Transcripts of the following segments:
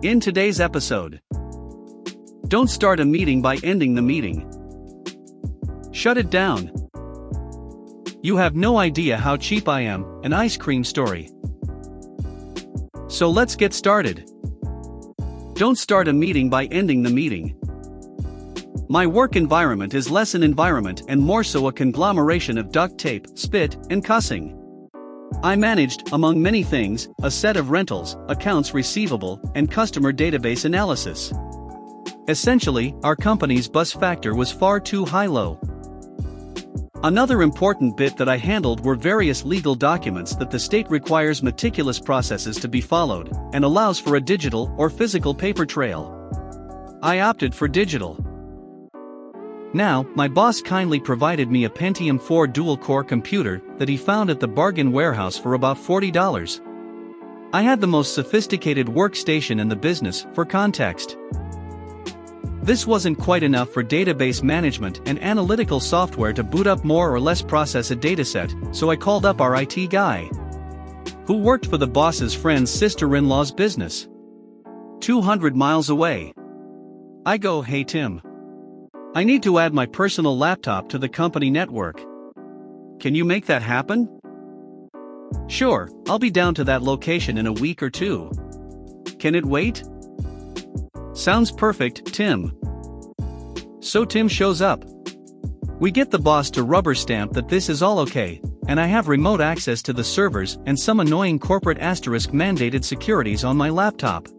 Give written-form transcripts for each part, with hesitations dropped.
In today's episode, don't start a meeting by ending the meeting. Shut it down. You have no idea how cheap I am, an ice cream story. So let's get started. Don't start a meeting by ending the meeting. My work environment is less an environment and more so a conglomeration of duct tape, spit, and cussing. I managed, among many things, a set of rentals, accounts receivable, and customer database analysis. Essentially, our company's bus factor was far too high-low. Another important bit that I handled were various legal documents that the state requires meticulous processes to be followed, and allows for a digital or physical paper trail. I opted for digital. Now, my boss kindly provided me a Pentium 4 dual-core computer that he found at the bargain warehouse for about $40. I had the most sophisticated workstation in the business, for context. This wasn't quite enough for database management and analytical software to boot up more or less process a dataset, so I called up our IT guy, who worked for the boss's friend's sister-in-law's business, 200 miles away. I go, "Hey Tim, I need to add my personal laptop to the company network. Can you make that happen?" "Sure, I'll be down to that location in a week or two. Can it wait?" "Sounds perfect, Tim." So Tim shows up. We get the boss to rubber stamp that this is all okay, and I have remote access to the servers and some annoying corporate asterisk mandated securities on my laptop.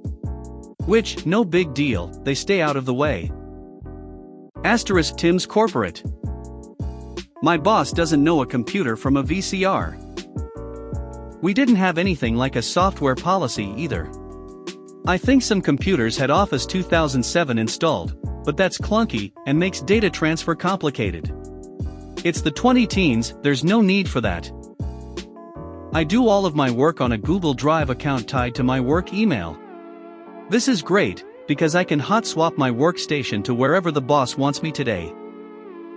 Which, no big deal, they stay out of the way. Asterisk Tim's corporate. My boss doesn't know a computer from a VCR. We didn't have anything like a software policy either. I think some computers had Office 2007 installed, but that's clunky and makes data transfer complicated. It's the 20-teens, there's no need for that. I do all of my work on a Google Drive account tied to my work email. This is great, because I can hot swap my workstation to wherever the boss wants me today.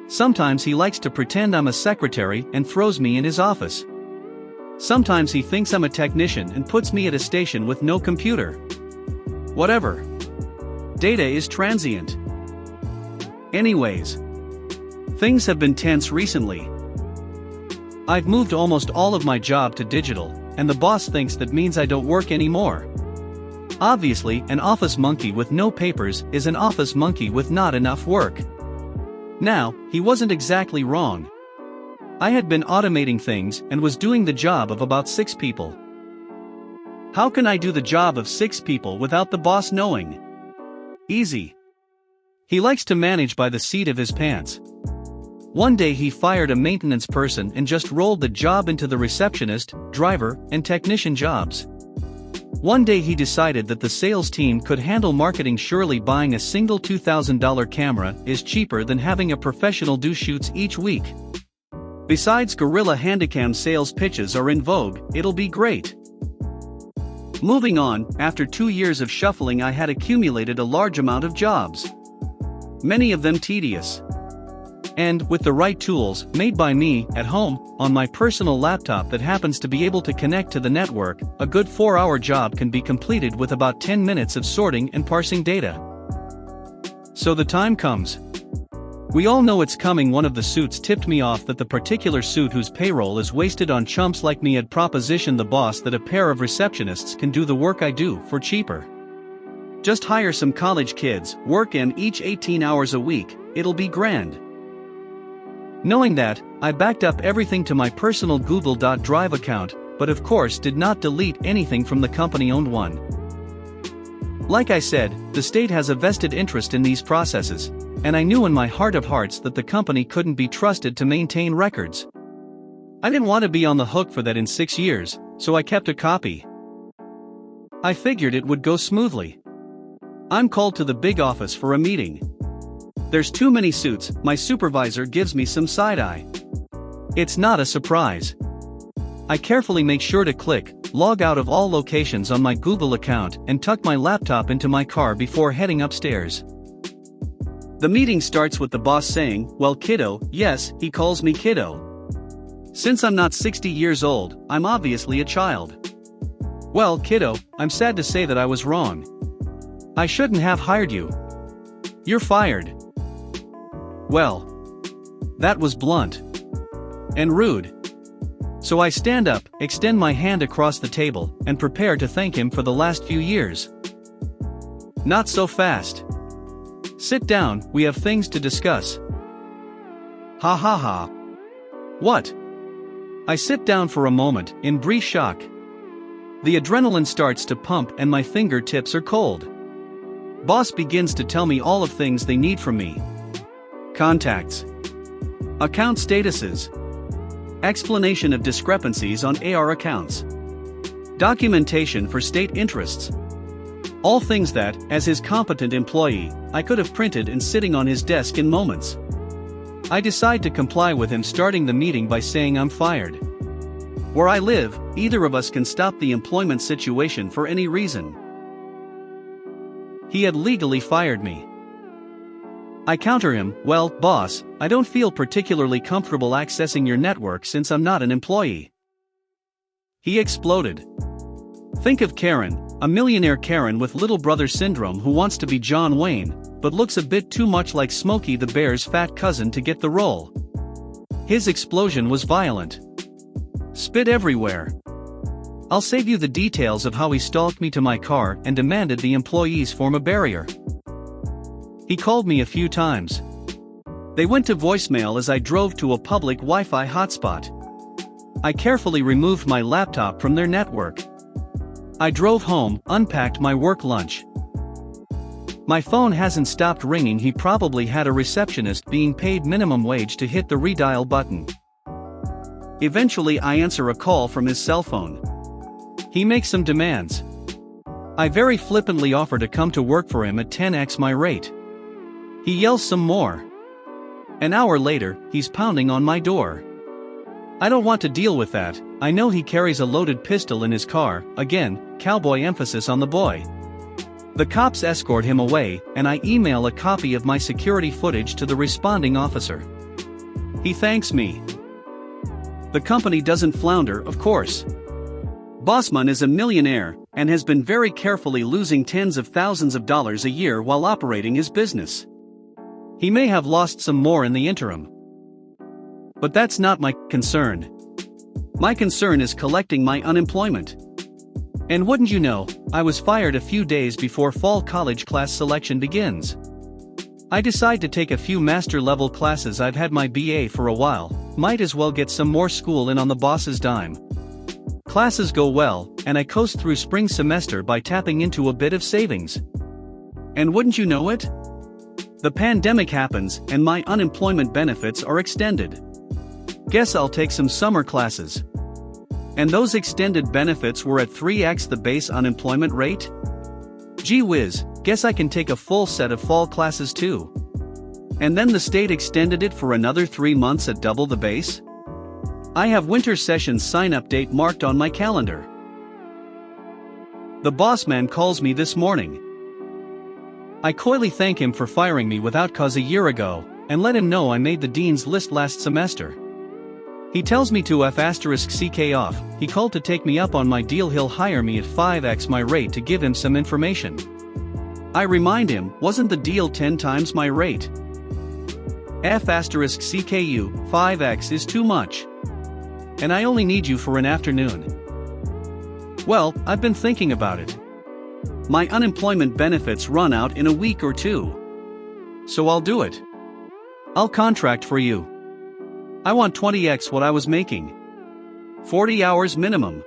Sometimes he likes to pretend I'm a secretary and throws me in his office. Sometimes he thinks I'm a technician and puts me at a station with no computer. Whatever. Data is transient. Anyways, things have been tense recently. I've moved almost all of my job to digital, and the boss thinks that means I don't work anymore. Obviously, an office monkey with no papers is an office monkey with not enough work. Now, he wasn't exactly wrong. I had been automating things and was doing the job of about 6 people. How can I do the job of 6 people without the boss knowing? Easy. He likes to manage by the seat of his pants. One day he fired a maintenance person and just rolled the job into the receptionist, driver, and technician jobs. One day he decided that the sales team could handle marketing. Surely buying a single $2,000 camera is cheaper than having a professional do shoots each week. Besides, Gorilla Handycam sales pitches are in vogue, it'll be great. Moving on, after 2 years of shuffling I had accumulated a large amount of jobs. Many of them tedious. And, with the right tools, made by me, at home, on my personal laptop that happens to be able to connect to the network, a good 4-hour job can be completed with about 10 minutes of sorting and parsing data. So the time comes. We all know it's coming. One of the suits tipped me off that the particular suit whose payroll is wasted on chumps like me had propositioned the boss that a pair of receptionists can do the work I do for cheaper. Just hire some college kids, work in each 18 hours a week, it'll be grand. Knowing that, I backed up everything to my personal Google Drive account, but of course did not delete anything from the company-owned one. Like I said, the state has a vested interest in these processes, and I knew in my heart of hearts that the company couldn't be trusted to maintain records. I didn't want to be on the hook for that in 6 years, so I kept a copy. I figured it would go smoothly. I'm called to the big office for a meeting. There's too many suits, my supervisor gives me some side-eye. It's not a surprise. I carefully make sure to click log out of all locations on my Google account and tuck my laptop into my car before heading upstairs. The meeting starts with the boss saying, "Well kiddo," yes, he calls me kiddo. Since I'm not 60 years old, I'm obviously a child. "Well kiddo, I'm sad to say that I was wrong. I shouldn't have hired you. You're fired. Well, that was blunt and rude. So I stand up, extend my hand across the table, and prepare to thank him for the last few years. Not so fast. Sit down, we have things to discuss. Ha ha ha. What? I sit down for a moment, in brief shock. The adrenaline starts to pump and my fingertips are cold. Boss begins to tell me all of things they need from me. Contacts. Account statuses. Explanation of discrepancies on AR accounts. Documentation for state interests. All things that, as his competent employee, I could have printed and sitting on his desk in moments. I decide to comply with him, starting the meeting by saying I'm fired. Where I live, either of us can stop the employment situation for any reason. He had legally fired me. I counter him, well, boss, I don't feel particularly comfortable accessing your network since I'm not an employee. He exploded. Think of Karen, a millionaire Karen with little brother syndrome who wants to be John Wayne, but looks a bit too much like Smokey the Bear's fat cousin to get the role. His explosion was violent. Spit everywhere. I'll save you the details of how he stalked me to my car and demanded the employees form a barrier. He called me a few times. They went to voicemail as I drove to a public Wi-Fi hotspot. I carefully removed my laptop from their network. I drove home, unpacked my work lunch. My phone hasn't stopped ringing. He probably had a receptionist being paid minimum wage to hit the redial button. Eventually I answer a call from his cell phone. He makes some demands. I very flippantly offer to come to work for him at 10x my rate. He yells some more. An hour later, he's pounding on my door. I don't want to deal with that. I know he carries a loaded pistol in his car, again, cowboy emphasis on the boy. The cops escort him away, and I email a copy of my security footage to the responding officer. He thanks me. The company doesn't flounder, of course. Bossman is a millionaire, and has been very carefully losing tens of thousands of dollars a year while operating his business. He may have lost some more in the interim. But that's not my concern. My concern is collecting my unemployment. And wouldn't you know, I was fired a few days before fall college class selection begins. I decide to take a few master-level classes. I've had my BA for a while, might as well get some more school in on the boss's dime. Classes go well, and I coast through spring semester by tapping into a bit of savings. And wouldn't you know it? The pandemic happens and my unemployment benefits are extended. Guess I'll take some summer classes. And those extended benefits were at 3x the base unemployment rate? Gee whiz, guess I can take a full set of fall classes too. And then the state extended it for another 3 months at double the base? I have winter sessions sign-up date marked on my calendar. The boss man calls me this morning. I coyly thank him for firing me without cause a year ago, and let him know I made the dean's list last semester. He tells me to F***ck off, he called to take me up on my deal. He'll hire me at 5x my rate to give him some information. I remind him, wasn't the deal 10 times my rate? F***CKU, 5x is too much. And I only need you for an afternoon. Well, I've been thinking about it. My unemployment benefits run out in a week or two. So I'll do it. I'll contract for you. I want 20x what I was making. 40 hours minimum.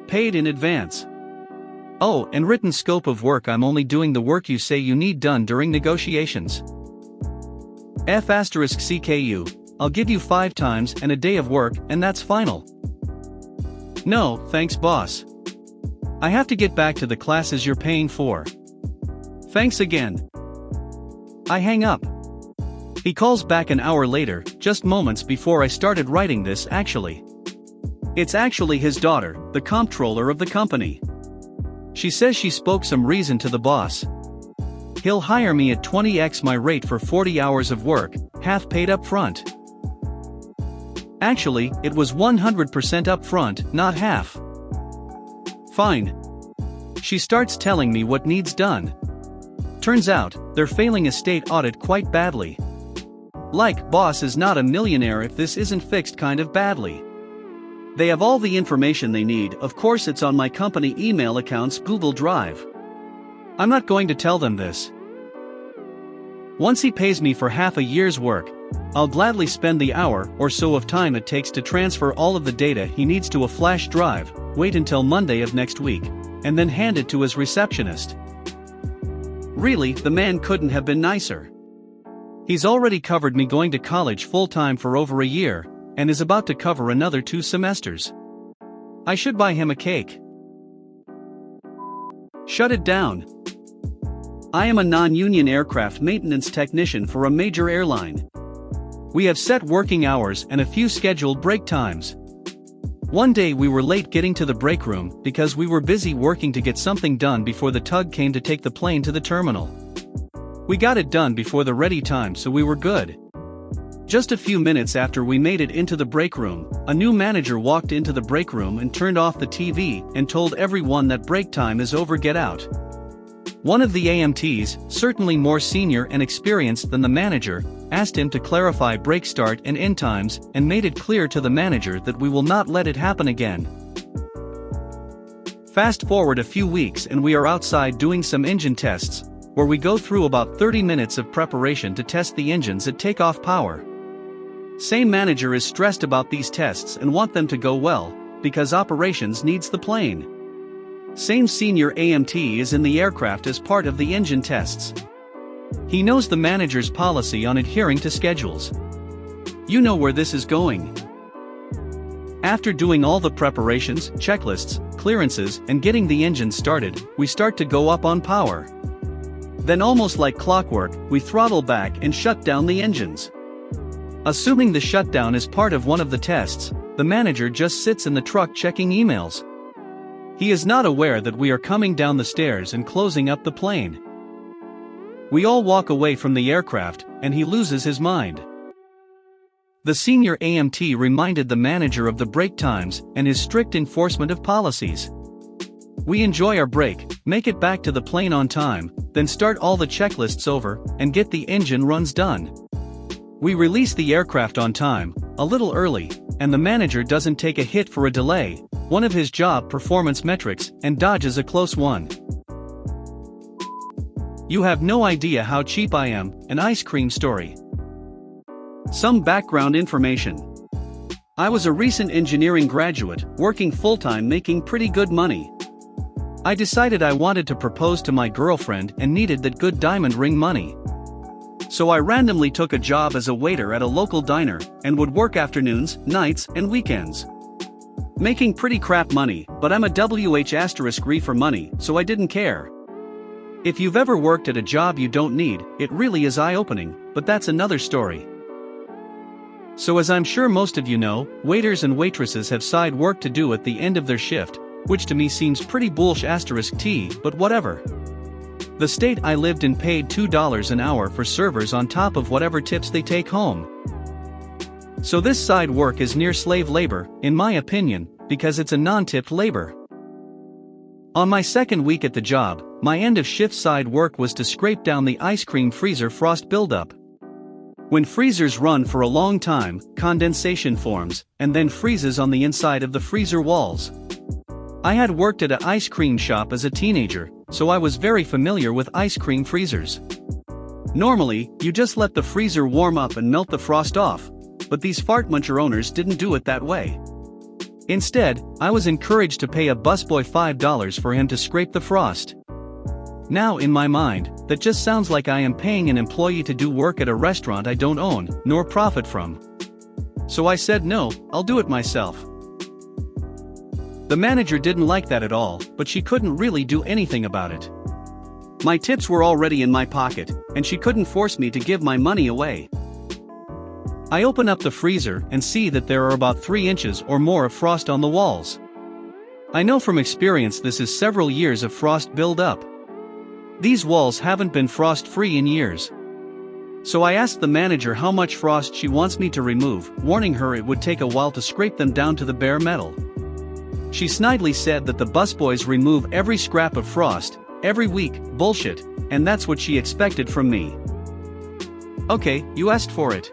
Paid in advance. Oh, and written scope of work. I'm only doing the work you say you need done during negotiations. F***CKU, I'll give you 5 times and a day of work, and that's final. No, thanks boss. I have to get back to the classes you're paying for. Thanks again. I hang up. He calls back an hour later, just moments before I started writing this actually. It's actually his daughter, the comptroller of the company. She says she spoke some reason to the boss. He'll hire me at 20x my rate for 40 hours of work, half paid up front. Actually, it was 100% up front, not half. Fine. She starts telling me what needs done. Turns out, they're failing a state audit quite badly. Like, boss is not a millionaire if this isn't fixed kind of badly. They have all the information they need, of course it's on my company email account's Google Drive. I'm not going to tell them this. Once he pays me for half a year's work, I'll gladly spend the hour or so of time it takes to transfer all of the data he needs to a flash drive, wait until Monday of next week, and then hand it to his receptionist. Really, the man couldn't have been nicer. He's already covered me going to college full-time for over a year, and is about to cover another 2 semesters. I should buy him a cake. Shut it down. I am a non-union aircraft maintenance technician for a major airline. We have set working hours and a few scheduled break times. One day we were late getting to the break room because we were busy working to get something done before the tug came to take the plane to the terminal. We got it done before the ready time, so we were good. Just a few minutes after we made it into the break room, a new manager walked into the break room and turned off the TV and told everyone that break time is over, get out. One of the AMTs, certainly more senior and experienced than the manager, asked him to clarify break start and end times and made it clear to the manager that we will not let it happen again. Fast forward a few weeks and we are outside doing some engine tests, where we go through about 30 minutes of preparation to test the engines at takeoff power. Same manager is stressed about these tests and want them to go well, because operations needs the plane. Same senior AMT is in the aircraft as part of the engine tests. He knows the manager's policy on adhering to schedules. You know where this is going. After doing all the preparations, checklists, clearances, and getting the engine started, we start to go up on power. Then, almost like clockwork, we throttle back and shut down the engines. Assuming the shutdown is part of one of the tests, the manager just sits in the truck checking emails. He is not aware that we are coming down the stairs and closing up the plane. We all walk away from the aircraft, and he loses his mind. The senior AMT reminded the manager of the break times and his strict enforcement of policies. We enjoy our break, make it back to the plane on time, then start all the checklists over, and get the engine runs done. We release the aircraft on time, a little early, and the manager doesn't take a hit for a delay, one of his job performance metrics, and dodges a close one. You have no idea how cheap I am, an ice cream story. Some background information. I was a recent engineering graduate, working full-time making pretty good money. I decided I wanted to propose to my girlfriend and needed that good diamond ring money. So I randomly took a job as a waiter at a local diner, and would work afternoons, nights, and weekends. Making pretty crap money, but I'm a WH*3 for money, so I didn't care. If you've ever worked at a job you don't need, it really is eye-opening, but that's another story. So as I'm sure most of you know, waiters and waitresses have side work to do at the end of their shift, which to me seems pretty bullsh*T, but whatever. The state I lived in paid $2 an hour for servers on top of whatever tips they take home. So this side work is near slave labor, in my opinion, because it's a non-tipped labor. On my second week at the job, my end-of-shift side work was to scrape down the ice cream freezer frost buildup. When freezers run for a long time, condensation forms, and then freezes on the inside of the freezer walls. I had worked at an ice cream shop as a teenager, so I was very familiar with ice cream freezers. Normally, you just let the freezer warm up and melt the frost off, but these fart muncher owners didn't do it that way. Instead, I was encouraged to pay a busboy $5 for him to scrape the frost. Now in my mind, that just sounds like I am paying an employee to do work at a restaurant I don't own, nor profit from. So I said no, I'll do it myself. The manager didn't like that at all, but she couldn't really do anything about it. My tips were already in my pocket, and she couldn't force me to give my money away. I open up the freezer and see that there are about 3 inches or more of frost on the walls. I know from experience this is several years of frost build-up. These walls haven't been frost-free in years. So I asked the manager how much frost she wants me to remove, warning her it would take a while to scrape them down to the bare metal. She snidely said that the busboys remove every scrap of frost, Every week, bullshit, and that's what she expected from me. Okay, you asked for it.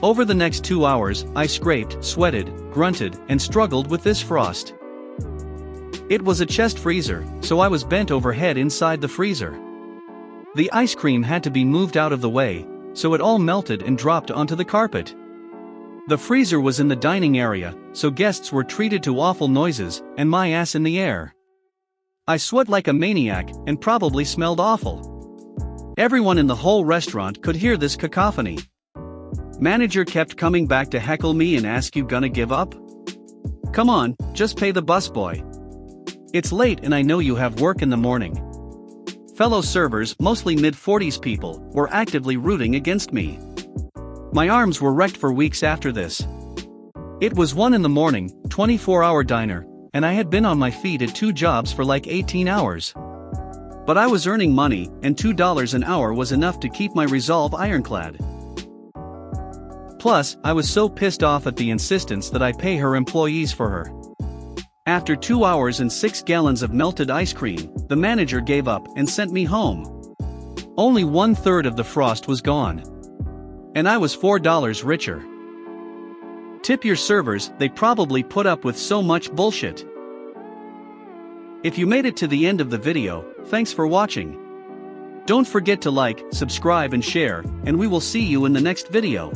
Over the next 2 hours, I scraped, sweated, grunted, and struggled with this frost. It was a chest freezer, so I was bent over head inside the freezer. The ice cream had to be moved out of the way, so it all melted and dropped onto the carpet. The freezer was in the dining area, so guests were treated to awful noises, and my ass in the air. I sweat like a maniac, and probably smelled awful. Everyone in the whole restaurant could hear this cacophony. Manager kept coming back to heckle me and ask, "You gonna give up? Come on, just pay the busboy. It's late and I know you have work in the morning." Fellow servers, mostly mid-40s people, were actively rooting against me. My arms were wrecked for weeks after this. It was 1 in the morning, 24-hour diner, and I had been on my feet at 2 jobs for like 18 hours. But I was earning money, and $2 an hour was enough to keep my resolve ironclad. Plus, I was so pissed off at the insistence that I pay her employees for her. After 2 hours and 6 gallons of melted ice cream, the manager gave up and sent me home. Only 1/3 of the frost was gone. And I was $4 richer. Tip your servers, they probably put up with so much bullshit. If you made it to the end of the video, thanks for watching. Don't forget to like, subscribe and share, and we will see you in the next video.